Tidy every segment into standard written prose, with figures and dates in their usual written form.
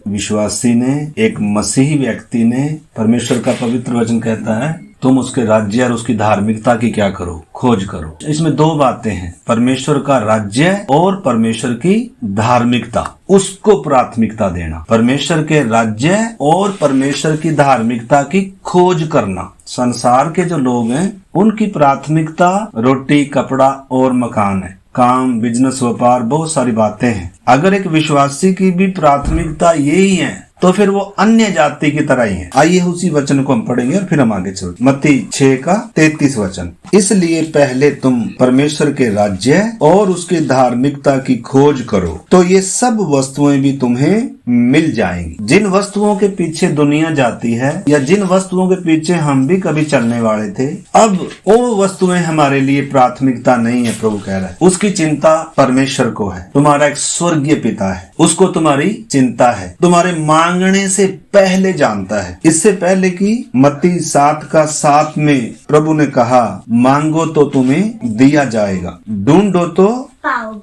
विश्वासी ने, एक मसीही व्यक्ति ने, परमेश्वर का पवित्र वचन कहता है तुम उसके राज्य और उसकी धार्मिकता की क्या करो, खोज करो। इसमें दो बातें हैं, परमेश्वर का राज्य और परमेश्वर की धार्मिकता, उसको प्राथमिकता देना। परमेश्वर के राज्य और परमेश्वर की धार्मिकता की खोज करना। संसार के जो लोग हैं उनकी प्राथमिकता रोटी, कपड़ा और मकान है, काम, बिजनेस, व्यापार, बहुत सारी बातें हैं। अगर एक विश्वासी की भी प्राथमिकता यही है तो फिर वो अन्य जाति की तरह ही है। आइए उसी वचन को हम पढ़ेंगे और फिर हम आगे चलते। मत्ती 6:33 वचन, इसलिए पहले तुम परमेश्वर के राज्य और उसकी धार्मिकता की खोज करो तो ये सब वस्तुएं भी तुम्हें मिल जाएंगी। जिन वस्तुओं के पीछे दुनिया जाती है या जिन वस्तुओं के पीछे हम भी कभी चलने वाले थे, अब वो वस्तुएं हमारे लिए प्राथमिकता नहीं है। प्रभु कह रहा है उसकी चिंता परमेश्वर को है। तुम्हारा एक स्वर्गीय पिता है, उसको तुम्हारी चिंता है, तुम्हारे मांगने से पहले जानता है। इससे पहले कि मत्ती 7:7 में प्रभु ने कहा मांगो तो तुम्हें दिया जाएगा, ढूंढो तो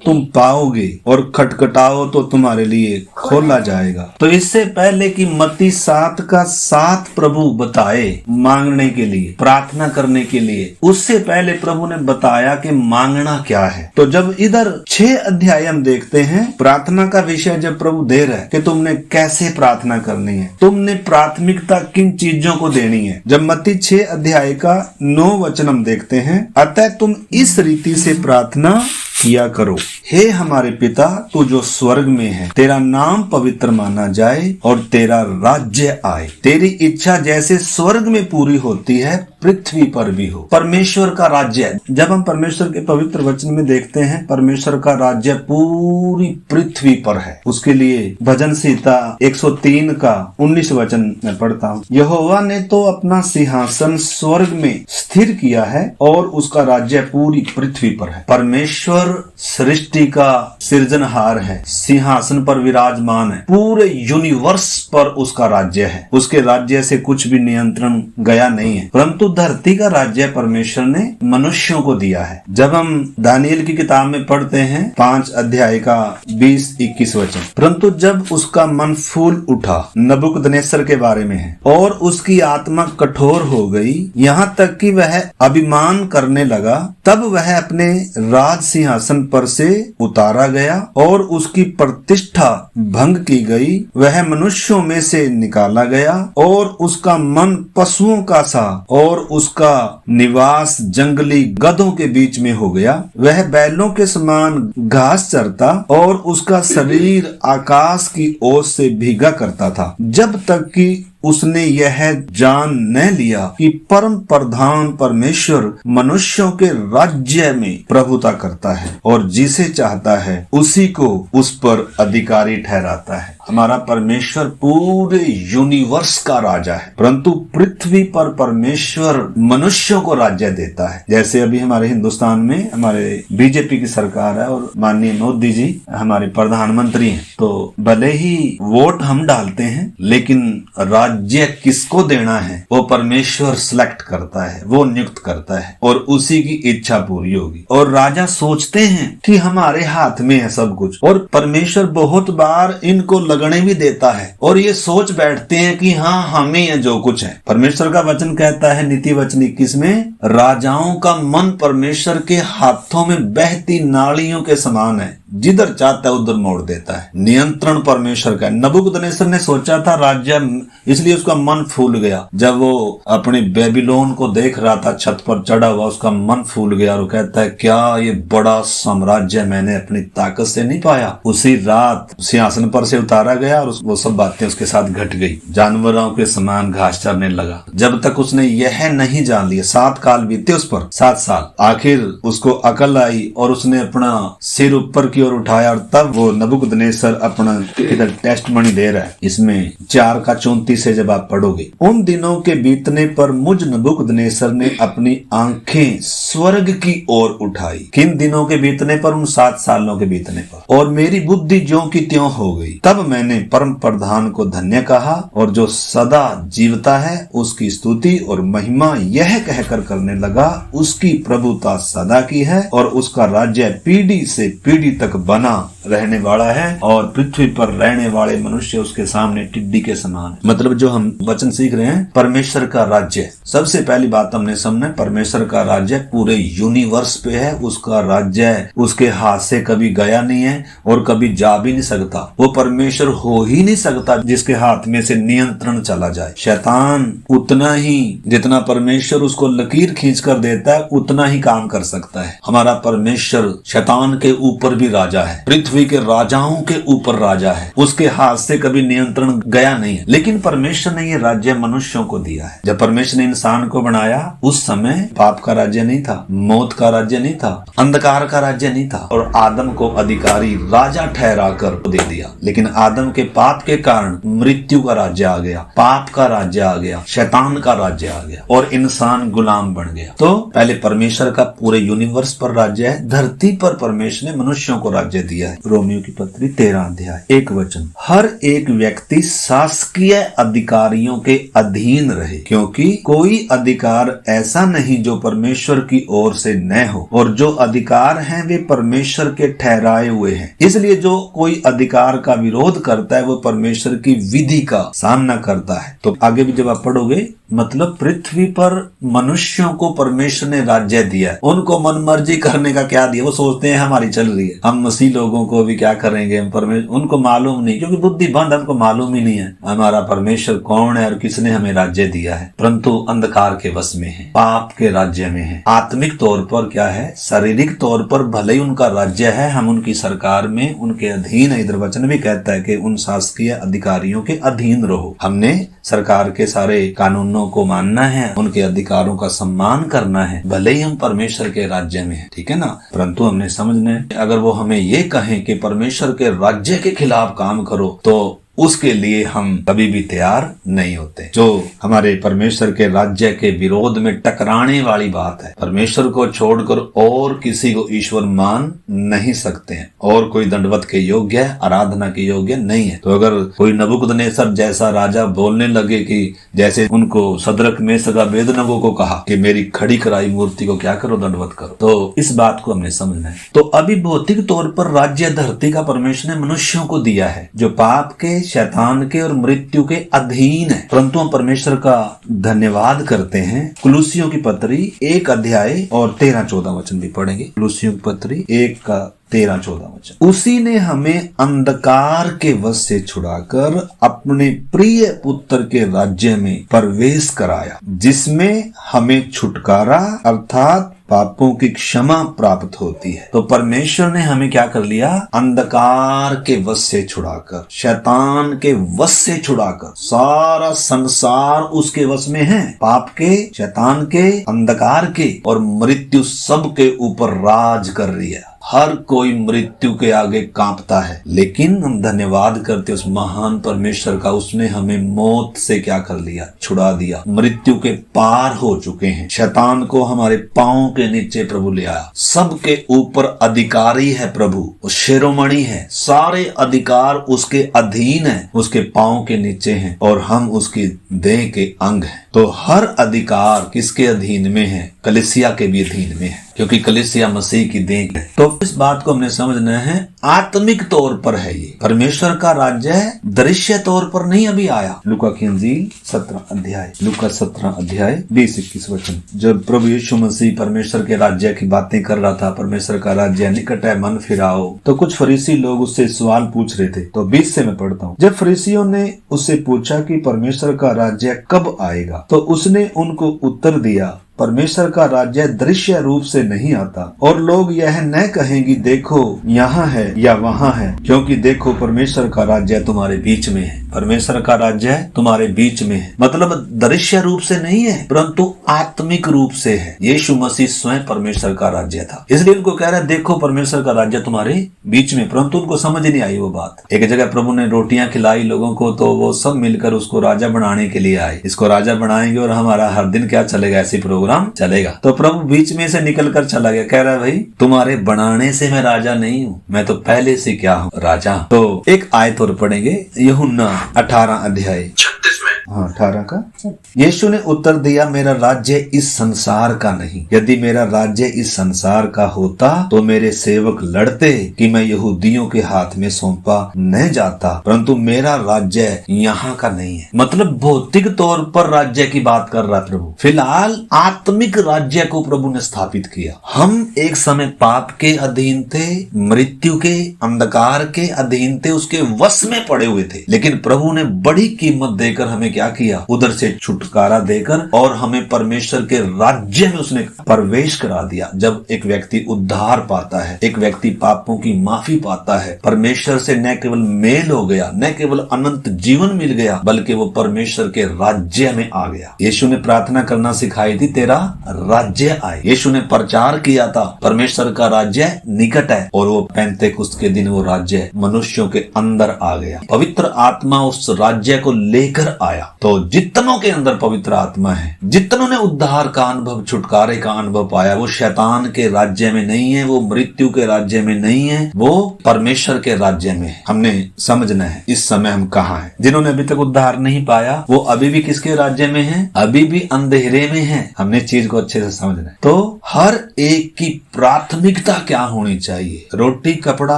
तुम पाओगे और खटखटाओ तो तुम्हारे लिए खोला जाएगा। तो इससे पहले कि मत्ती 7:7 प्रभु बताए मांगने के लिए, प्रार्थना करने के लिए, उससे पहले प्रभु ने बताया कि मांगना क्या है। तो जब इधर 6 अध्याय हम देखते हैं, प्रार्थना का विषय जब प्रभु दे रहा है कि तुमने कैसे प्रार्थना करनी है, तुमने प्राथमिकता किन चीजों को देनी है। जब मत्ती 6 अध्याय का 9 वचन हम देखते हैं, अतः तुम इस रीति से प्रार्थना किया करो, हे हमारे पिता तू जो स्वर्ग में है, तेरा नाम पवित्र माना जाए और तेरा राज्य आए, तेरी इच्छा जैसे स्वर्ग में पूरी होती है पृथ्वी पर भी हो। परमेश्वर का राज्य, जब हम परमेश्वर के पवित्र वचन में देखते हैं, परमेश्वर का राज्य पूरी पृथ्वी पर है। उसके लिए भजन संहिता 103:19 वचन में पढ़ता हूँ, यहोवा ने तो अपना सिंहासन स्वर्ग में स्थिर किया है और उसका राज्य पूरी पृथ्वी पर है। परमेश्वर सृष्टि का सृजनहार है, सिंहासन पर विराजमान है, पूरे यूनिवर्स पर उसका राज्य है। उसके राज्य से कुछ भी नियंत्रण गया नहीं है, परंतु धरती का राज्य परमेश्वर ने मनुष्यों को दिया है। जब हम दानियल की किताब में पढ़ते हैं 5 अध्याय का 20-21 वचन, परंतु जब उसका मन फूल उठा, नबूकदनेस्सर के बारे में है, और उसकी आत्मा कठोर हो गई यहाँ तक कि वह अभिमान करने लगा, तब वह अपने राज सिंहासन पर से उतारा गया और उसकी प्रतिष्ठा भंग की गई। वह मनुष्यों में से निकाला गया और उसका मन पशुओं का सा और उसका निवास जंगली गधों के बीच में हो गया। वह बैलों के समान घास चरता और उसका शरीर आकाश की ओस से भीगा करता था, जब तक कि उसने यह जान न लिया कि परम प्रधान परमेश्वर मनुष्यों के राज्य में प्रभुता करता है और जिसे चाहता है उसी को उस पर अधिकारी ठहराता है। हमारा परमेश्वर पूरे यूनिवर्स का राजा है, परंतु पृथ्वी पर परमेश्वर मनुष्यों को राज्य देता है। जैसे अभी हमारे हिंदुस्तान में हमारे बीजेपी की सरकार है और माननीय मोदी जी हमारे प्रधानमंत्री हैं, तो भले ही वोट हम डालते हैं लेकिन राज्य किसको देना है वो परमेश्वर सिलेक्ट करता है, वो नियुक्त करता है और उसी की इच्छा पूरी होगी। और राजा सोचते हैं कि हमारे हाथ में है सब कुछ, और परमेश्वर बहुत बार इनको लगने भी देता है और ये सोच बैठते हैं कि हाँ हमें है जो कुछ है। परमेश्वर का वचन कहता है नीति वचन 21 में, राजाओं का मन परमेश्वर के हाथों में बहती नालियों के समान है, जिधर चाहता है उधर मोड़ देता है। नियंत्रण परमेश्वर का। नबूकदनेस्सर ने सोचा था राज्य, इसलिए उसका मन फूल गया। जब वो अपने बेबीलोन को देख रहा था छत पर चढ़ा हुआ, उसका मन फूल गया और वो कहता है क्या ये बड़ा साम्राज्य मैंने अपनी ताकत से नहीं पाया। उसी रात सिंहासन पर से उतारा गया और वो सब बातें उसके साथ घट गई। जानवरों के समान घास चरने लगा। जब तक उसने यह नहीं जान लिया, 7 काल बीते उस पर, 7 साल, आखिर उसको अकल आई और उसने अपना सिर ऊपर की ओर उठाया और तब वो नबूकदनेस्सर अपना इधर टेस्ट मनी दे रहा है। इसमें 4:34 से जब आप पढ़ोगे, उन दिनों के बीतने पर मुझ नबूकदनेस्सर ने अपनी आंखें स्वर्ग की ओर उठाई। किन दिनों के बीतने पर? उन 7 सालों के बीतने पर। और मेरी बुद्धि ज्यों की त्यों हो गई। तब मैंने परम प्रधान को धन्य कहा और जो सदा जीवता है उसकी स्तुति और महिमा यह कहकर करने लगा, उसकी प्रभुता सदा की है और उसका राज्य पीढ़ी से पीढ़ी तक तक बना रहने वाला है और पृथ्वी पर रहने वाले मनुष्य उसके सामने टिड्डी के समान है। मतलब जो हम वचन सीख रहे हैं, परमेश्वर का राज्य, सबसे पहली बात हमने समझना, परमेश्वर का राज्य पूरे यूनिवर्स पे है। उसका राज्य उसके हाथ से कभी गया नहीं है और कभी जा भी नहीं सकता। वो परमेश्वर हो ही नहीं सकता जिसके हाथ में से नियंत्रण चला जाए। शैतान उतना ही जितना परमेश्वर उसको लकीर खींच कर देता है उतना ही काम कर सकता है। हमारा परमेश्वर शैतान के ऊपर भी राजा है, पृथ्वी के राजाओं के ऊपर राजा है। उसके हाथ से कभी नियंत्रण गया नहीं है। लेकिन परमेश्वर ने ये राज्य मनुष्यों को दिया है। जब परमेश्वर ने इंसान को बनाया उस समय पाप का राज्य नहीं था, मौत का राज्य नहीं था, अंधकार का राज्य नहीं था और आदम को अधिकारी राजा ठहरा कर दे दिया। लेकिन आदम के पाप के कारण मृत्यु का राज्य आ गया, पाप का राज्य आ गया, शैतान का राज्य आ गया और इंसान गुलाम बन गया। तो पहले परमेश्वर का पूरे यूनिवर्स पर राज्य है, धरती पर परमेश्वर ने मनुष्यों को राज्य दिया है। रोमियो की पत्री 13 अध्याय 1 वचन, हर एक व्यक्ति शासकीय अधिकारियों के अधीन रहे, क्योंकि कोई अधिकार ऐसा नहीं जो परमेश्वर की ओर से न हो, और जो अधिकार हैं वे परमेश्वर के ठहराए हुए हैं। इसलिए जो कोई अधिकार का विरोध करता है वो परमेश्वर की विधि का सामना करता है। तो आगे भी जब आप पढ़ोगे, मतलब पृथ्वी पर मनुष्यों को परमेश्वर ने राज्य दिया है, उनको मनमर्जी करने का क्या दिया। वो सोचते हैं हमारी चल रही है, हम मसीह लोगों को भी क्या करेंगे, हम परमेश्वर, उनको मालूम नहीं, क्योंकि बुद्धि बंद, हमको मालूम ही नहीं है हमारा परमेश्वर कौन है और किसने हमें राज्य दिया है। परंतु अंधकार के वश में है, पाप के राज्य में है। आत्मिक तौर पर क्या है, शारीरिक तौर पर भले ही उनका राज्य है, हम उनकी सरकार में उनके अधीन है। इधर वचन भी कहता है कि उन शासकीय अधिकारियों के अधीन रहो। हमने सरकार के सारे कानूनों को मानना है, उनके अधिकारों का सम्मान करना है, भले ही हम परमेश्वर के राज्य में हैं, ठीक है ना। परंतु हमने समझना है, अगर वो हमें ये कहें कि परमेश्वर के राज्य के खिलाफ काम करो तो उसके लिए हम कभी भी तैयार नहीं होते। जो हमारे परमेश्वर के राज्य के विरोध में टकराने वाली बात है, परमेश्वर को छोड़कर और किसी को ईश्वर मान नहीं सकते हैं और कोई दंडवत के योग्य है, आराधना के योग्य नहीं है। तो अगर कोई नबूकदनेस्सर जैसा राजा बोलने लगे कि जैसे उनको सदरक मेशक अबेदनगो को कहा कि मेरी खड़ी कराई मूर्ति को क्या करो, दंडवत करो, तो इस बात को हमने समझना है। तो अभी भौतिक तौर पर राज्य धरती का परमेश्वर ने मनुष्यों को दिया है, जो पाप के, शैतान के और मृत्यु के अधीन है। परंतु हम परमेश्वर का धन्यवाद करते हैं। कुलुसियों की पत्री 1 अध्याय और 13-14 वचन भी पढ़ेंगे। कुलुसियों की पत्री 1 का 13-14 वचन, उसी ने हमें अंधकार के वश से छुड़ाकर अपने प्रिय पुत्र के राज्य में प्रवेश कराया, जिसमें हमें छुटकारा अर्थात पापों की क्षमा प्राप्त होती है। तो परमेश्वर ने हमें क्या कर लिया, अंधकार के वश से छुड़ाकर, शैतान के वश से छुड़ाकर, सारा संसार उसके वश में है, पाप के, शैतान के, अंधकार के और मृत्यु सब के ऊपर राज कर रही है। हर कोई मृत्यु के आगे कांपता है, लेकिन हम धन्यवाद करते उस महान परमेश्वर का, उसने हमें मौत से क्या कर लिया, छुड़ा दिया, मृत्यु के पार हो चुके हैं। शैतान को हमारे पांव के नीचे प्रभु ले आया, सबके ऊपर अधिकारी है प्रभु, वो शिरोमणि है, सारे अधिकार उसके अधीन है, उसके पांव के नीचे हैं और हम उसकी देह के अंग हैं। तो हर अधिकार किसके अधीन में है, कलीसिया के भी अधीन में है, क्योंकि कलीसिया मसीह की देह है। तो इस बात को हमने समझना है, आत्मिक तौर पर है ये परमेश्वर का राज्य है, दृश्य तौर पर नहीं अभी आया। लूका की इंजील 17 अध्याय, लूका 17 अध्याय 20-21 वचन, जब प्रभु यीशु मसीह परमेश्वर के राज्य की बातें कर रहा था, परमेश्वर का राज्य निकट है, मन फिराओ, तो कुछ फरीसी लोग उससे सवाल पूछ रहे थे। तो 20 से मैं पढ़ता हूँ। जब फरीसियों ने उससे पूछा कि परमेश्वर का राज्य कब आएगा, तो उसने उनको उत्तर दिया, परमेश्वर का राज्य दृश्य रूप से नहीं आता, और लोग यह न कहेंगे देखो यहाँ है या वहाँ है, क्योंकि देखो परमेश्वर का राज्य तुम्हारे बीच में है। परमेश्वर का राज्य तुम्हारे बीच में है, मतलब दृश्य रूप से नहीं है परंतु आत्मिक रूप से है। यीशु मसीह स्वयं परमेश्वर का राज्य था, इसलिए उनको कह रहा है देखो परमेश्वर का राज्य तुम्हारे बीच में, परंतु उनको समझ नहीं आई वो बात। एक जगह प्रभु ने रोटियां खिलाई लोगों को, तो वो सब मिलकर उसको राजा बनाने के लिए आए, इसको राजा बनाएंगे और हमारा हर दिन क्या चलेगा, ऐसी प्रोग्राम चलेगा। तो प्रभु बीच में से निकल कर चला गया, कह रहा है भाई तुम्हारे बनाने से मैं राजा नहीं हूँ, मैं तो पहले से क्या हूँ, राजा। तो एक आयत और पढ़ेंगे, यूहन्ना 18 अध्याय 36 में हाँ 18 का। यीशु ने उत्तर दिया, मेरा राज्य इस संसार का नहीं। यदि मेरा राज्य इस संसार का होता तो मेरे सेवक लड़ते कि मैं यहूदियों के हाथ में सौंपा नहीं जाता, परंतु मेरा राज्य यहाँ का नहीं है। मतलब भौतिक तौर पर राज्य की बात कर रहा प्रभु। फिलहाल आत्मिक राज्य को प्रभु ने स्थापित किया। हम एक समय पाप के अधीन थे, मृत्यु के अंधकार के अधीन थे, उसके वश में पड़े हुए थे, लेकिन प्रभु ने बड़ी कीमत देकर हमें क्या किया, उधर से छुटकारा देकर और हमें परमेश्वर के राज्य में उसने प्रवेश करा दिया। जब एक व्यक्ति उद्धार पाता है, एक व्यक्ति पापों की माफी पाता है, परमेश्वर से न केवल मेल हो गया, न केवल अनंत जीवन मिल गया, बल्कि वो परमेश्वर के राज्य में आ गया। यीशु ने प्रार्थना करना सिखाई थी, तेरा राज्य आए। यीशु ने प्रचार किया था, परमेश्वर का राज्य निकट है, और वो पेंतेकुस्त के दिन वो राज्य मनुष्यों के अंदर आ गया। पवित्र आत्मा उस राज्य को लेकर आया। तो जितनों के अंदर पवित्र आत्मा है, जितनों ने उद्धार का अनुभव, छुटकारे का अनुभव पाया, वो शैतान के राज्य में नहीं है, वो मृत्यु के राज्य में नहीं है, वो परमेश्वर के राज्य में है। हमने समझना है इस समय हम कहाँ हैं। जिन्होंने अभी तक उद्धार नहीं पाया वो अभी भी किसके राज्य में है, अभी भी अंधेरे में है। हमने चीज को अच्छे से समझना है। तो हर एक की प्राथमिकता क्या होनी चाहिए, रोटी कपड़ा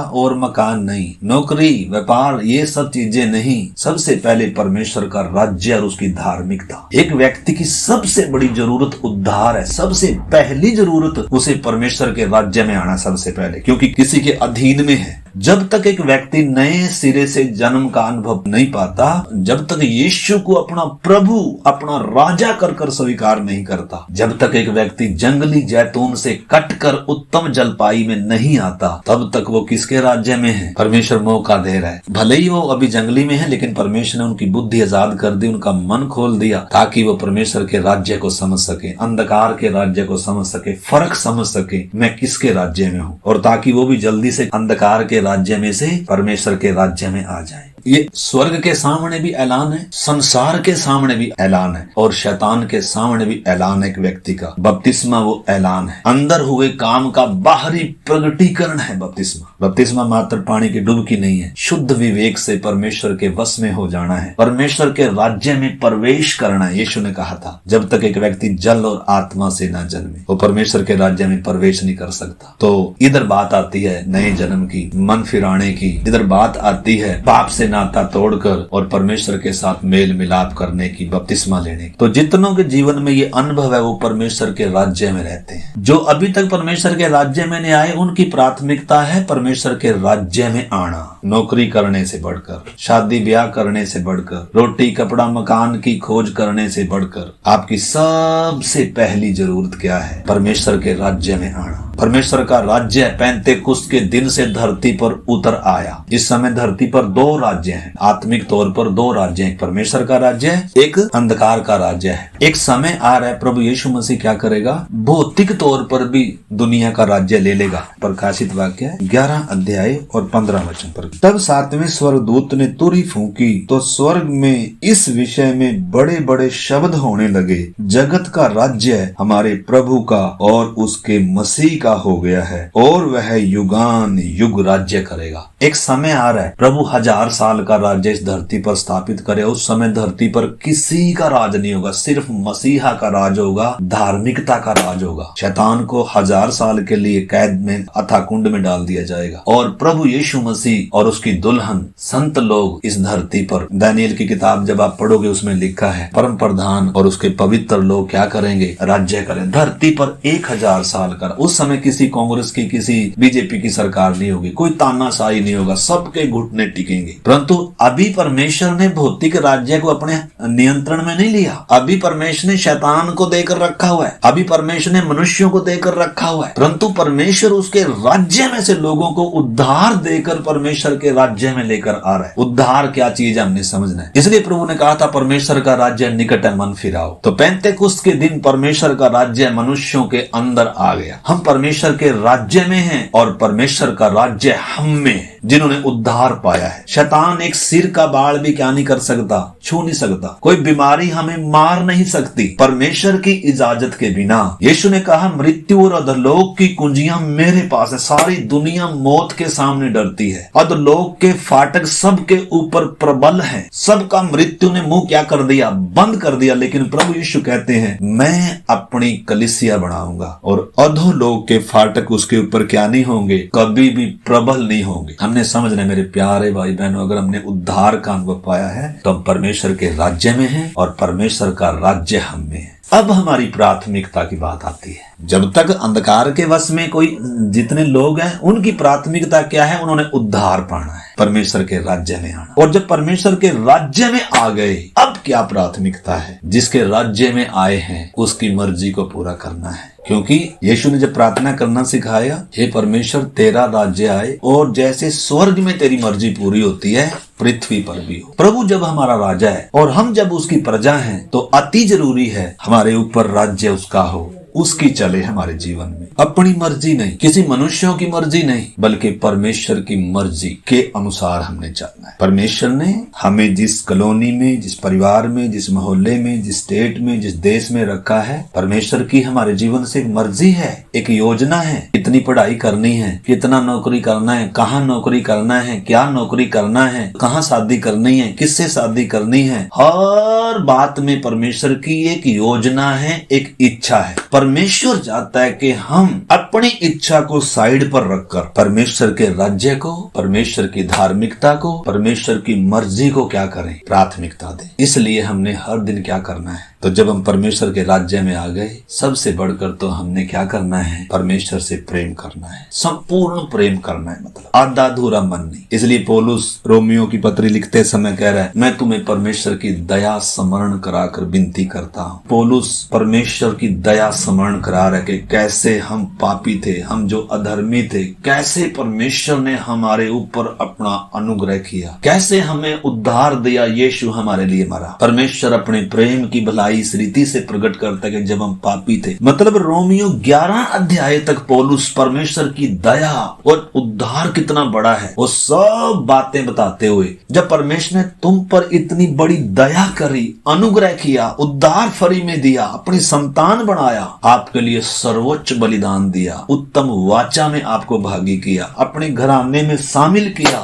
और मकान नहीं, नौकरी व्यापार ये सब चीजें नहीं, सबसे पहले परमेश्वर का राज्य और उसकी धार्मिकता। एक व्यक्ति की सबसे बड़ी जरूरत उद्धार है, सबसे पहली जरूरत उसे परमेश्वर के राज्य में आना सबसे पहले, क्योंकि किसी के अधीन में है। जब तक एक व्यक्ति नए सिरे से जन्म का अनुभव नहीं पाता, जब तक यीशु को अपना प्रभु, अपना राजा कर कर स्वीकार नहीं करता, जब तक एक व्यक्ति जंगली जैतून से कटकर उत्तम जलपाई में नहीं आता, तब तक वो किसके राज्य में है। परमेश्वर मौका दे रहा है, भले ही वो अभी जंगली में है, लेकिन परमेश्वर ने उनकी बुद्धि आजाद कर दी, उनका मन खोल दिया, ताकि वो परमेश्वर के राज्य को समझ सके, अंधकार के राज्य को समझ सके, फर्क समझ सके मैं किसके राज्य में हूँ, और ताकि वो भी जल्दी से अंधकार के राज्य में से परमेश्वर के राज्य में आ जाए। ये स्वर्ग के सामने भी ऐलान है, संसार के सामने भी ऐलान है, और शैतान के सामने भी ऐलान है। एक व्यक्ति का बपतिस्मा वो ऐलान है, अंदर हुए काम का बाहरी प्रगटीकरण है बपतिस्मा। बपतिस्मा मात्र पानी की डुबकी नहीं है, शुद्ध विवेक से परमेश्वर के वश में हो जाना है, परमेश्वर के राज्य में प्रवेश करना है। यीशु ने कहा था, जब तक एक व्यक्ति जल और आत्मा से ना जन्मे वो परमेश्वर के राज्य में प्रवेश नहीं कर सकता। तो इधर बात आती है नए जन्म की, मन फिराने की, इधर बात आती है पाप से नाता तोड़कर और परमेश्वर के साथ मेल मिलाप करने की, बपतिस्मा लेने की। तो जितनों के जीवन में ये अनुभव है वो परमेश्वर के राज्य में रहते हैं। जो अभी तक परमेश्वर के राज्य में नहीं आए उनकी प्राथमिकता है परमेश्वर के राज्य में आना। नौकरी करने से बढ़कर, शादी ब्याह करने से बढ़कर, रोटी कपड़ा मकान की खोज करने से बढ़कर आपकी सबसे पहली जरूरत क्या है, परमेश्वर के राज्य में आना। परमेश्वर का राज्य पेंतेकुस्त के दिन से धरती पर उतर आया। इस समय धरती पर दो राज्य हैं, आत्मिक तौर पर दो राज्य हैं, एक परमेश्वर का राज्य है, एक अंधकार का राज्य है। एक समय आ रहा है प्रभु यीशु मसीह क्या करेगा, भौतिक तौर पर भी दुनिया का राज्य ले लेगा। प्रकाशित वाक्य 11 अध्याय और 15 वचन पर, तब सातवें स्वर्गदूत ने तुरही फूंकी तो स्वर्ग में इस विषय में बड़े बड़े शब्द होने लगे, जगत का राज्य हमारे प्रभु का और उसके मसीह का हो गया है, और वह युगान युग राज्य करेगा। एक समय आ रहा है प्रभु 1000 साल का राज्य इस धरती पर स्थापित करे। उस समय धरती पर किसी का राज नहीं होगा, सिर्फ मसीहा का राज होगा, धार्मिकता का राज होगा। शैतान को 1000 साल के लिए कैद में अथाह कुंड में डाल दिया जाएगा, और प्रभु यीशु मसीह और उसकी दुल्हन संत लोग इस धरती पर, दानियल की किताब जब आप पढ़ोगे उसमें लिखा है परम प्रधान और उसके पवित्र लोग क्या करेंगे, राज्य करें धरती पर 1000 साल का। उस समय किसी कांग्रेस की, किसी बीजेपी की सरकार नहीं होगी, कोई तानाशाही नहीं होगा, सबके घुटने टिकेंगे। परंतु अभी परमेश्वर ने भौतिक राज्य को अपने नियंत्रण में नहीं लिया। अभी परमेश्वर ने शैतान को देकर रखा हुआ है, अभी परमेश्वर ने मनुष्यों को देकर रखा हुआ है, परंतु परमेश्वर उसके राज्य में से लोगों को उद्धार देकर परमेश्वर के राज्य में लेकर आ रहा है। उद्धार क्या चीज हमने समझना है। इसलिए प्रभु ने कहा था परमेश्वर का राज्य निकट है, मन फिराओ। तो पेंतेकुस्त के दिन परमेश्वर का राज्य मनुष्यों के अंदर आ गया। हम परमेश्वर के राज्य में हैं और परमेश्वर का राज्य हम में है, जिन्होंने उद्धार पाया है। शैतान एक सिर का बाल भी क्या नहीं कर सकता, छू नहीं सकता। कोई बीमारी हमें मार नहीं सकती परमेश्वर की इजाजत के बिना। यीशु ने कहा मृत्यु और अधोलोक की कुंजियां मेरे पास है। सारी दुनिया मौत के सामने डरती है, अधोलोक के फाटक सबके ऊपर प्रबल है, सबका मृत्यु ने मुंह क्या कर दिया, बंद कर दिया। लेकिन प्रभु यीशु कहते हैं मैं अपनी कलीसिया बढ़ाऊंगा और अधोलोक के फाटक उसके ऊपर क्या नहीं होंगे, कभी भी प्रबल नहीं होंगे। हमने समझना मेरे प्यारे भाई बहनों, अगर हमने उद्धार का अनुभव पाया है तो हम परमेश्वर के राज्य में हैं और परमेश्वर का राज्य हम में है। अब हमारी प्राथमिकता की बात आती है। जब तक अंधकार के वश में कोई जितने लोग हैं उनकी प्राथमिकता क्या है, उन्होंने उद्धार पाना है, परमेश्वर के राज्य में आना। और जब परमेश्वर के राज्य में आ गए अब क्या प्राथमिकता है, जिसके राज्य में आए हैं उसकी मर्जी को पूरा करना है। क्योंकि यीशु ने जब प्रार्थना करना सिखाया, हे परमेश्वर तेरा राज्य आए और जैसे स्वर्ग में तेरी मर्जी पूरी होती है पृथ्वी पर भी हो। प्रभु जब हमारा राजा है और हम जब उसकी प्रजा हैं तो अति जरूरी है हमारे ऊपर राज्य उसका हो, उसकी चले हमारे जीवन में। अपनी मर्जी नहीं, किसी मनुष्यों की मर्जी नहीं, बल्कि परमेश्वर की मर्जी के अनुसार हमने चलना है। परमेश्वर ने हमें जिस कॉलोनी में, जिस परिवार में, जिस मोहल्ले में, जिस स्टेट में, जिस देश में रखा है, परमेश्वर की हमारे जीवन से एक मर्जी है, एक योजना है। कितनी पढ़ाई करनी है, कितना नौकरी करना है, कहाँ नौकरी करना है, क्या नौकरी करना है, कहाँ शादी करनी है, किससे शादी करनी है, हर बात में परमेश्वर की एक योजना है, एक इच्छा है। परमेश्वर चाहता है कि हम अपनी इच्छा को साइड पर रखकर परमेश्वर के राज्य को, परमेश्वर की धार्मिकता को, परमेश्वर की मर्जी को क्या करें, प्राथमिकता दें। इसलिए हमने हर दिन क्या करना है, तो जब हम परमेश्वर के राज्य में आ गए सबसे बढ़कर तो हमने क्या करना है, परमेश्वर से प्रेम करना है, संपूर्ण प्रेम करना है, मतलब आधा अधूरा मन नहीं। इसलिए पौलुस रोमियो की पत्री लिखते समय कह रहा है मैं तुम्हें परमेश्वर की दया स्मरण कराकर विनती करता हूँ। पौलुस परमेश्वर की दया स्मरण करा रहे कि कैसे हम पापी थे, हम जो अधर्मी थे, कैसे परमेश्वर ने हमारे ऊपर अपना अनुग्रह किया, कैसे हमें उद्धार दिया, यीशु हमारे लिए मरा। परमेश्वर अपने प्रेम की भलाई इस रीति से प्रकट करता है कि जब हम पापी थे, मतलब रोमियो 11 अध्याय तक पौलुस परमेश्वर की दया और उद्धार कितना बड़ा है वो सब बातें बताते हुए, जब परमेश्वर ने तुम पर इतनी बड़ी दया करी, अनुग्रह किया, उद्धार फ्री में दिया, अपनी संतान बनाया, आपके लिए सर्वोच्च बलिदान दिया, उत्तम वाचा में आपको भागी किया, अपने घराने में शामिल किया,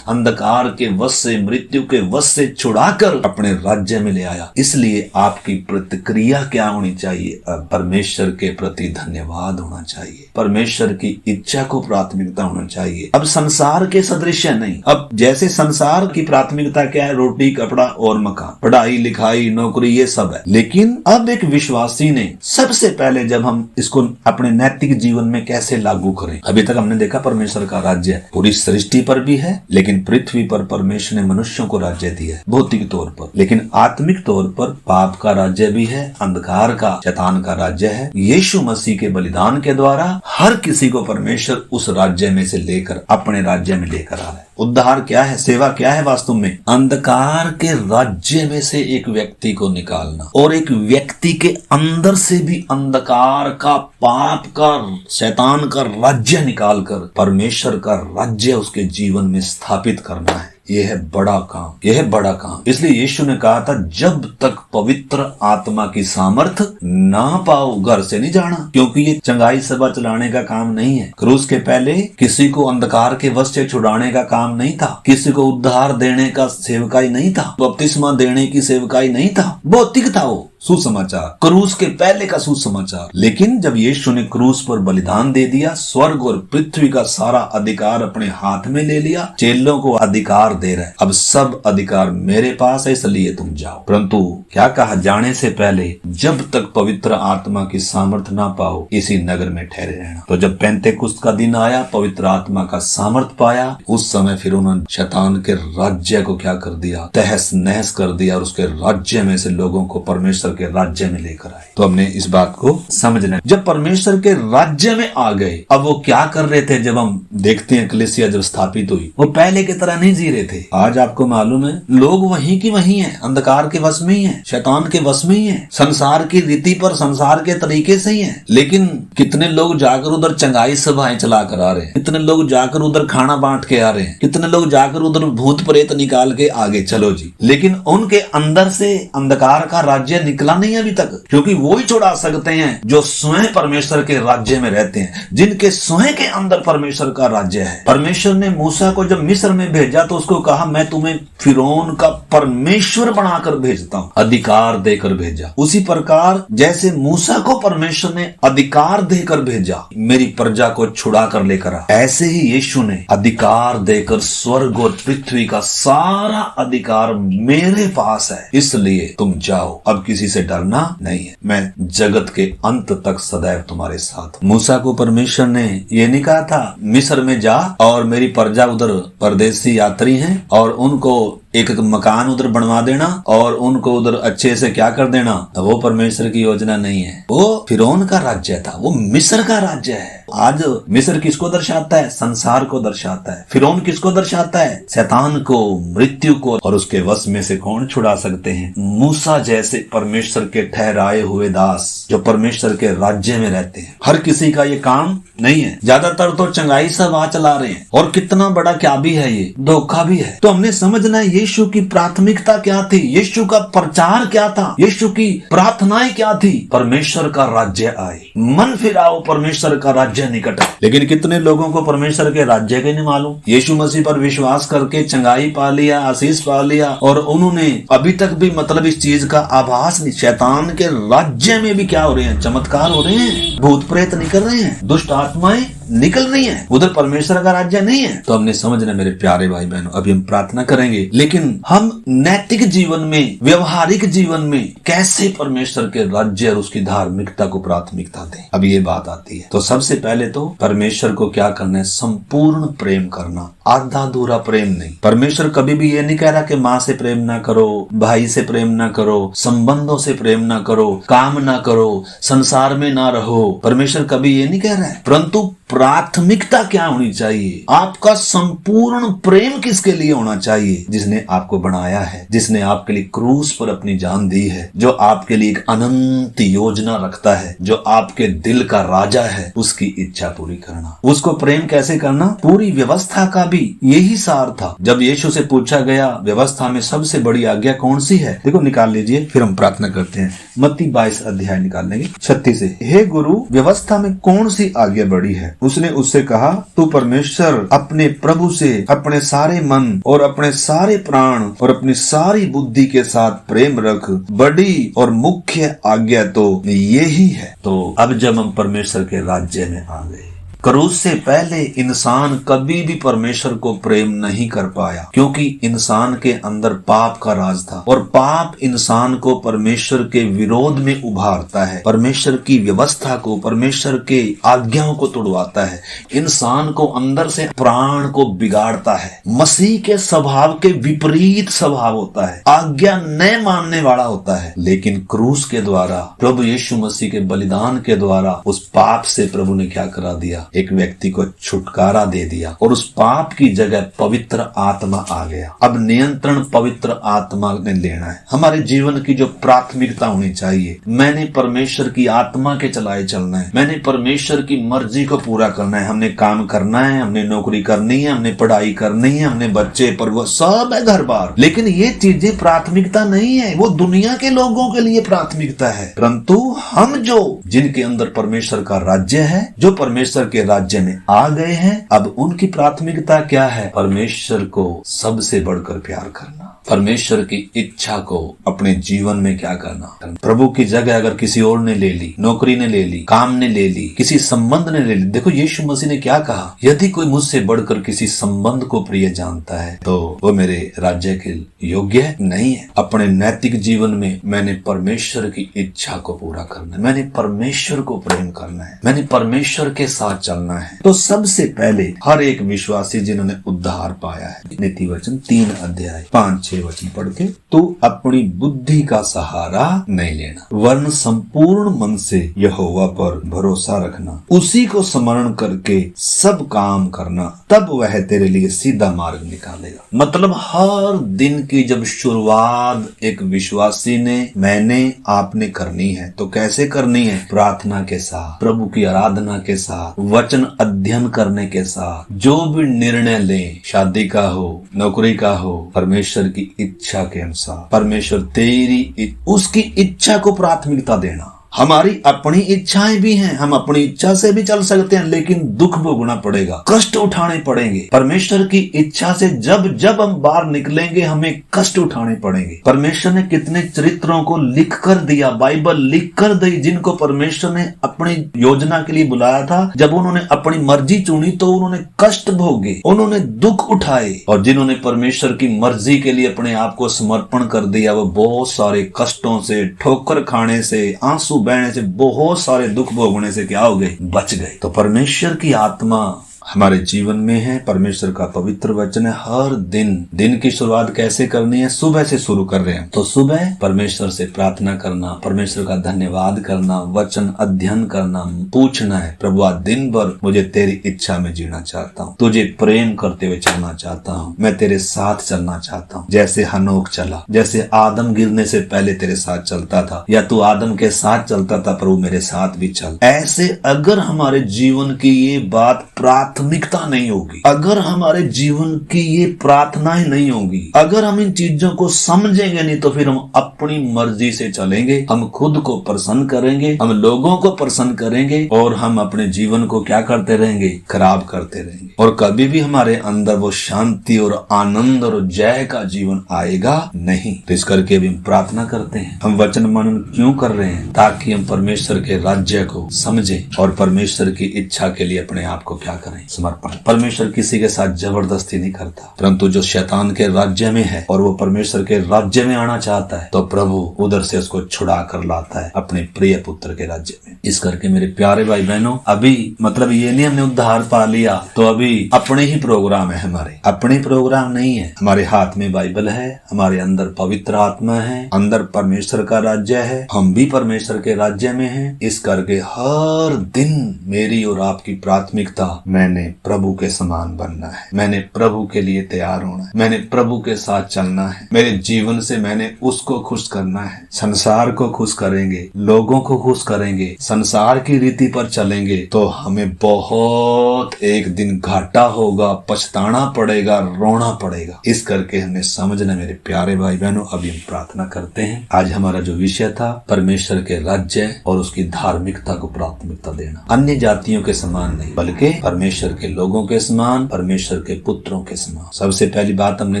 अंधकार के वश से, मृत्यु के वश से छुड़ाकर अपने राज्य में ले आया। इसलिए आपकी प्रतिक्रिया क्या होनी चाहिए, परमेश्वर के प्रति धन्यवाद होना चाहिए, परमेश्वर की इच्छा को प्राथमिकता होना चाहिए। अब संसार के सदृश नहीं। अब जैसे संसार की प्राथमिकता क्या है, रोटी कपड़ा और मकान, पढ़ाई लिखाई नौकरी ये सब है, लेकिन अब एक विश्वासी ने सबसे पहले जब हम इसको अपने नैतिक जीवन में कैसे लागू करें, अभी तक हमने देखा परमेश्वर का राज्य पूरी सृष्टि पर भी है, लेकिन पृथ्वी पर परमेश्वर ने मनुष्यों को राज्य दिया है भौतिक तौर पर, लेकिन आत्मिक तौर पर पाप का राज्य भी है, अंधकार का, शैतान का राज्य है। यीशु मसीह के बलिदान के द्वारा हर किसी को परमेश्वर उस राज्य में से लेकर अपने राज्य में लेकर आ रहा है। उद्धार क्या है, सेवा क्या है, वास्तव में अंधकार के राज्य में से एक व्यक्ति को निकालना और एक व्यक्ति के अंदर से भी अंधकार का, पाप का, शैतान का राज्य निकालकर परमेश्वर का राज्य उसके जीवन में स्थापित करना है। यह है बड़ा काम, यह है बड़ा काम। इसलिए यीशु ने कहा था जब तक पवित्र आत्मा की सामर्थ ना पाओ घर से नहीं जाना, क्योंकि ये चंगाई सभा चलाने का काम नहीं है। क्रूस के पहले किसी को अंधकार के वश से छुड़ाने का काम नहीं था, किसी को उद्धार देने का सेवकाई नहीं था, बपतिस्मा देने की सेवकाई नहीं था, भौतिक था वो सुसमाचार, क्रूस के पहले का सुसमाचार। लेकिन जब यीशु ने क्रूस पर बलिदान दे दिया, स्वर्ग और पृथ्वी का सारा अधिकार अपने हाथ में ले लिया, चेलों को अधिकार दे रहा है, अब सब अधिकार मेरे पास है इसलिए तुम जाओ। परंतु क्या कहा, जाने से पहले जब तक पवित्र आत्मा की सामर्थ ना पाओ इसी नगर में ठहरे रहना। तो जब पेंतेकुस्त का दिन आया, पवित्र आत्मा का सामर्थ पाया, उस समय फिर उन्होंने शैतान के राज्य को क्या कर दिया, तहस नहस कर दिया और उसके राज्य में से लोगों को परमेश्वर के राज्य में लेकर आए। तो हमने इस बात को समझना है। जब परमेश्वर के राज्य में आ गए, अब वो क्या कर रहे थे, जब हम देखते हैं कलीसिया जब स्थापित हुई, वो पहले की तरह नहीं जी रहे थे। आज आपको मालूम है लोग वहीं की वहीं हैं, अंधकार के वश में ही हैं, शैतान के वश में ही हैं, संसार की रीति पर, संसार के तरीके से ही हैं। लेकिन कितने लोग जाकर उधर चंगाई सभाएं चला कर आ रहे हैं, कितने लोग जाकर उधर खाना बांट के आ रहे हैं, कितने लोग जाकर उधर भूत प्रेत निकाल के आगे चलो जी। लेकिन उनके अंदर से अंधकार का राज्य निकला नहीं अभी तक, क्योंकि वो ही छुड़ा सकते हैं जो स्वयं परमेश्वर के राज्य में रहते हैं, जिनके स्वयं के अंदर परमेश्वर का राज्य है। परमेश्वर ने मूसा को जब मिस्र में भेजा तो उसको कहा मैं तुम्हें फिरौन का परमेश्वर बनाकर भेजता हूँ, अधिकार देकर भेजा। उसी प्रकार जैसे मूसा को परमेश्वर ने अधिकार देकर भेजा मेरी प्रजा को छुड़ा कर लेकर आ, ऐसे ही यीशु ने अधिकार देकर स्वर्ग और पृथ्वी का सारा अधिकार मेरे पास है, इसलिए तुम जाओ, अब किसी से डरना नहीं है, मैं जगत के अंत तक सदैव तुम्हारे साथ। मूसा को परमेश्वर ने ये नहीं कहा था मिस्र में जा और मेरी प्रजा उधर परदेसी यात्री हैं और उनको एक एक मकान उधर बनवा देना और उनको उधर अच्छे से क्या कर देना। वो परमेश्वर की योजना नहीं है, वो फिरौन का राज्य था, वो मिस्र का राज्य है। आज मिस्र किसको दर्शाता है? संसार को दर्शाता है। फिरौन किसको दर्शाता है? शैतान को, मृत्यु को। और उसके वश में से कौन छुड़ा सकते हैं? मूसा जैसे परमेश्वर के ठहराए हुए दास जो परमेश्वर के राज्य में रहते हैं। हर किसी का ये काम नहीं है, ज्यादातर तो चंगाई सब आ चला रहे हैं और कितना बड़ा क्या भी है, ये धोखा भी है। तो हमने समझना है यीशु की प्राथमिकता क्या थी, यीशु का प्रचार क्या था, यीशु की प्रार्थनाएं क्या थी। परमेश्वर का राज्य आए, मन फिराओ, परमेश्वर का राज्य निकट है। लेकिन कितने लोगों को परमेश्वर के राज्य के नहीं मालूम। यीशु मसीह पर विश्वास करके चंगाई पा लिया, आशीष पा लिया और उन्होंने अभी तक भी मतलब इस चीज का आभास नहीं। शैतान के राज्य में भी क्या हो रहे हैं? चमत्कार हो रहे हैं, भूत प्रेत निकल रहे हैं, दुष्ट आत्माएं निकल रही हैं, उधर परमेश्वर का राज्य नहीं है। तो हमने समझना मेरे प्यारे भाई बहनों, अभी हम प्रार्थना करेंगे, लेकिन हम नैतिक जीवन में, व्यवहारिक जीवन में कैसे परमेश्वर के राज्य और उसकी धार्मिकता को प्राथमिकता दें। अब ये बात आती है। तो सबसे पहले तो परमेश्वर को क्या करना है? संपूर्ण प्रेम करना, आधा अधूरा प्रेम नहीं। परमेश्वर कभी भी ये नहीं कह रहा कि माँ से प्रेम ना करो, भाई से प्रेम ना करो, संबंधों से प्रेम ना करो, काम ना करो, संसार में ना रहो। परमेश्वर कभी ये नहीं कह रहा है, परंतु प्राथमिकता क्या होनी चाहिए? आपका संपूर्ण प्रेम किसके लिए होना चाहिए? जिसने आपको बनाया है, जिसने आपके लिए क्रूस पर अपनी जान दी है, जो आपके लिए एक अनंत योजना रखता है, जो आपके दिल का राजा है, उसकी इच्छा पूरी करना। उसको प्रेम कैसे करना? पूरी व्यवस्था का भी यही सार था। जब यीशु से पूछा गया व्यवस्था में सबसे बड़ी आज्ञा कौन सी है, देखो निकाल लीजिए, फिर हम प्रार्थना करते हैं। मत्ती 22 अध्याय निकाल लेंगे 36 से। हे गुरु, व्यवस्था में कौन सी आज्ञा बड़ी है? उसने उससे कहा, तू परमेश्वर अपने प्रभु से अपने सारे मन और अपने सारे प्राण और अपनी सारी बुद्धि के साथ प्रेम रख, बड़ी और मुख्य आज्ञा तो यही है। तो अब जब हम परमेश्वर के राज्य में आ गए, क्रूस से पहले इंसान कभी भी परमेश्वर को प्रेम नहीं कर पाया, क्योंकि इंसान के अंदर पाप का राज था और पाप इंसान को परमेश्वर के विरोध में उभारता है, परमेश्वर की व्यवस्था को, परमेश्वर के आज्ञाओं को तोड़वाता है, इंसान को अंदर से प्राण को बिगाड़ता है। मसीह के स्वभाव के विपरीत स्वभाव होता है, आज्ञा न मानने वाला होता है। लेकिन क्रूस के द्वारा, प्रभु यीशु मसीह के बलिदान के द्वारा उस पाप से प्रभु ने क्या करा दिया? एक व्यक्ति को छुटकारा दे दिया और उस पाप की जगह पवित्र आत्मा आ गया। अब नियंत्रण पवित्र आत्मा ने लेना है। हमारे जीवन की जो प्राथमिकता होनी चाहिए, मैंने परमेश्वर की आत्मा के चलाए चलना है, मैंने परमेश्वर की मर्जी को पूरा करना है। हमने काम करना है, हमने नौकरी करनी है, हमने पढ़ाई करनी है, हमने बच्चे पर वो सब है, घर बार। लेकिन ये चीजें प्राथमिकता नहीं है, वो दुनिया के लोगों के लिए प्राथमिकता है। परंतु हम जो जिनके अंदर परमेश्वर का राज्य है, जो परमेश्वर के राज्य में आ गए हैं, अब उनकी प्राथमिकता क्या है? परमेश्वर को सबसे बढ़कर प्यार करना, परमेश्वर की इच्छा को अपने जीवन में क्या करना। प्रभु की जगह अगर किसी और ने ले ली, नौकरी ने ले ली, काम ने ले ली, किसी संबंध ने ले ली। देखो यीशु मसीह ने क्या कहा, यदि कोई मुझसे बढ़कर किसी संबंध को प्रिय जानता है तो वो मेरे राज्य के योग्य नहीं है। अपने नैतिक जीवन में मैंने परमेश्वर की इच्छा को पूरा करना है, मैंने परमेश्वर को प्रेम करना है, मैंने परमेश्वर के साथ चलना है। तो सबसे पहले हर एक विश्वासी जिन्होंने उद्धार पाया है, नीति वचन 3 अध्याय 5-6 वचन पढ़ के, तो अपनी बुद्धि का सहारा नहीं लेना, वरन संपूर्ण मन से यहोवा पर भरोसा रखना, उसी को स्मरण करके सब काम करना, तब वह तेरे लिए सीधा मार्ग निकालेगा। मतलब हर दिन की जब शुरुआत एक विश्वासी ने, मैंने, आपने करनी है, तो कैसे करनी है? प्रार्थना के साथ, प्रभु की आराधना के साथ, वचन अध्ययन करने के साथ। जो भी निर्णय ले, शादी का हो, नौकरी का हो, परमेश्वर की इच्छा के अनुसार। परमेश्वर तेरी उसकी इच्छा को प्राथमिकता देना। हमारी अपनी इच्छाएं भी हैं, हम अपनी इच्छा से भी चल सकते हैं, लेकिन दुख भोगना पड़ेगा, कष्ट उठाने पड़ेंगे। परमेश्वर की इच्छा से जब जब हम बाहर निकलेंगे हमें कष्ट उठाने पड़ेंगे। परमेश्वर ने कितने चरित्रों को लिख कर दिया, बाइबल लिख कर दी, जिनको परमेश्वर ने अपनी योजना के लिए बुलाया था। जब उन्होंने अपनी मर्जी चुनी तो उन्होंने कष्ट भोगे, उन्होंने दुख उठाए, और जिन्होंने परमेश्वर की मर्जी के लिए अपने आप को समर्पण कर दिया वो बहुत सारे कष्टों से, ठोकर खाने से, आंसू बहने से, बहुत सारे दुख भोगने से क्या हो गए, बच गए। तो परमेश्वर की आत्मा हमारे जीवन में है। परमेश्वर का पवित्र वचन है। हर दिन की शुरुआत कैसे करनी है? सुबह से शुरू कर रहे हैं तो सुबह परमेश्वर से प्रार्थना करना, परमेश्वर का धन्यवाद करना, वचन अध्ययन करना, पूछना है प्रभु आज दिन भर मुझे तेरी इच्छा में जीना चाहता हूँ, तुझे प्रेम करते हुए चलना चाहता हूँ, मैं तेरे साथ चलना चाहता हूँ, जैसे हनोक चला, जैसे आदम गिरने से पहले तेरे साथ चलता था, या तू आदम के साथ चलता था, प्रभु मेरे साथ भी चल। ऐसे अगर हमारे जीवन की ये बात प्राथमिकता नहीं होगी, अगर हमारे जीवन की ये प्रार्थनाएं नहीं होगी, अगर हम इन चीजों को समझेंगे नहीं, तो फिर हम अपनी मर्जी से चलेंगे, हम खुद को प्रसन्न करेंगे, हम लोगों को प्रसन्न करेंगे, और हम अपने जीवन को क्या करते रहेंगे, खराब करते रहेंगे, और कभी भी हमारे अंदर वो शांति और आनंद और जय का जीवन आएगा नहीं। तो इस करके भी हम प्रार्थना करते हैं। हम वचन मनन क्यों कर रहे हैं? ताकि हम परमेश्वर के राज्य को समझें और परमेश्वर की इच्छा के लिए अपने आप को क्या करें, समर्पण। परमेश्वर किसी के साथ जबरदस्ती नहीं करता, परंतु जो शैतान के राज्य में है और वो परमेश्वर के राज्य में आना चाहता है, तो प्रभु उधर से उसको छुड़ा कर लाता है अपने प्रिय पुत्र के राज्य में। इस करके मेरे प्यारे भाई बहनों, अभी मतलब ये नहीं हमने उद्धार पा लिया तो अभी अपने ही प्रोग्राम है, हमारे अपने प्रोग्राम नहीं है। हमारे हाथ में बाइबल है, हमारे अंदर पवित्र आत्मा है, अंदर परमेश्वर का राज्य है, हम भी परमेश्वर के राज्य में हैं। इस करके हर दिन मेरी और आपकी प्राथमिकता, मैंने प्रभु के समान बनना है, मैंने प्रभु के लिए तैयार होना है, मैंने प्रभु के साथ चलना है, मेरे जीवन से मैंने उसको खुश करना है। संसार को खुश करेंगे, लोगों को खुश करेंगे, संसार की रीति पर चलेंगे तो हमें बहुत एक दिन घाटा होगा, पछताना पड़ेगा, रोना पड़ेगा। इस करके हमें समझना मेरे प्यारे भाई बहनों। अभी हम प्रार्थना करते हैं। आज हमारा जो विषय था परमेश्वर के राज्य और उसकी धार्मिकता को प्राथमिकता देना, अन्य जातियों के समान नहीं बल्कि परमेश्वर के लोगों के समान, परमेश्वर के पुत्रों के समान। सबसे पहली बात हमने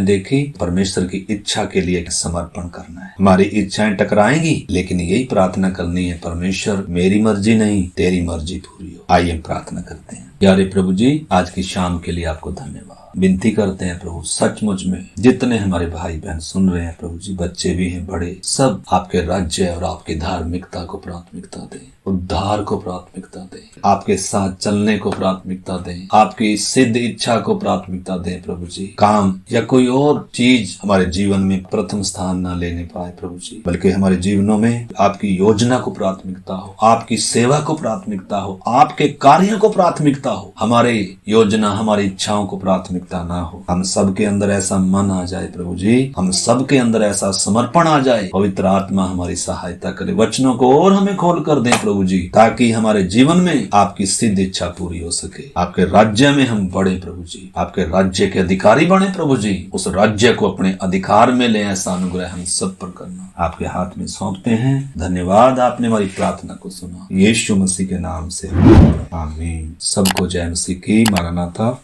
देखी, परमेश्वर की इच्छा के लिए समर्पण करना है। हमारी इच्छाएं टकराएंगी, लेकिन यही प्रार्थना करनी है, परमेश्वर मेरी मर्जी नहीं तेरी मर्जी पूरी हो। आइए हम प्रार्थना करते हैं। प्यारे प्रभु जी, आज की शाम के लिए आपको धन्यवाद। विनती करते हैं प्रभु, सचमुच में जितने हमारे भाई बहन सुन रहे हैं प्रभु जी, बच्चे भी हैं, बड़े, सब आपके राज्य और आपकी धार्मिकता को प्राथमिकता दें, उद्धार को प्राथमिकता दें, आपके साथ चलने को प्राथमिकता दें, आपकी सिद्ध इच्छा को प्राथमिकता दें प्रभु जी। काम या कोई और चीज हमारे जीवन में प्रथम स्थान न लेने पाए प्रभु जी, बल्कि हमारे जीवनों में आपकी योजना को प्राथमिकता हो, आपकी सेवा को प्राथमिकता हो, आपके कार्यों को प्राथमिकता हो, हमारे योजना हमारी इच्छाओं को प्राथमिकता ना हो। हम सबके अंदर ऐसा मन आ जाए प्रभु जी, हम सबके अंदर ऐसा समर्पण आ जाए, पवित्र आत्मा हमारी सहायता करे, वचनों को और हमें खोल कर दे प्रभु जी, ताकि हमारे जीवन में आपकी सिद्ध इच्छा पूरी हो सके। आपके राज्य में हम बढ़े प्रभु जी, आपके राज्य के अधिकारी बने प्रभु जी, उस राज्य को अपने अधिकार में ले, ऐसा अनुग्रह हम सब पर करना आपके हाथ में सौंपते हैं। धन्यवाद, आपने हमारी प्रार्थना को सुना, यीशु मसीह के नाम से आमीन। सबको जय मसीह की। मारानाथा।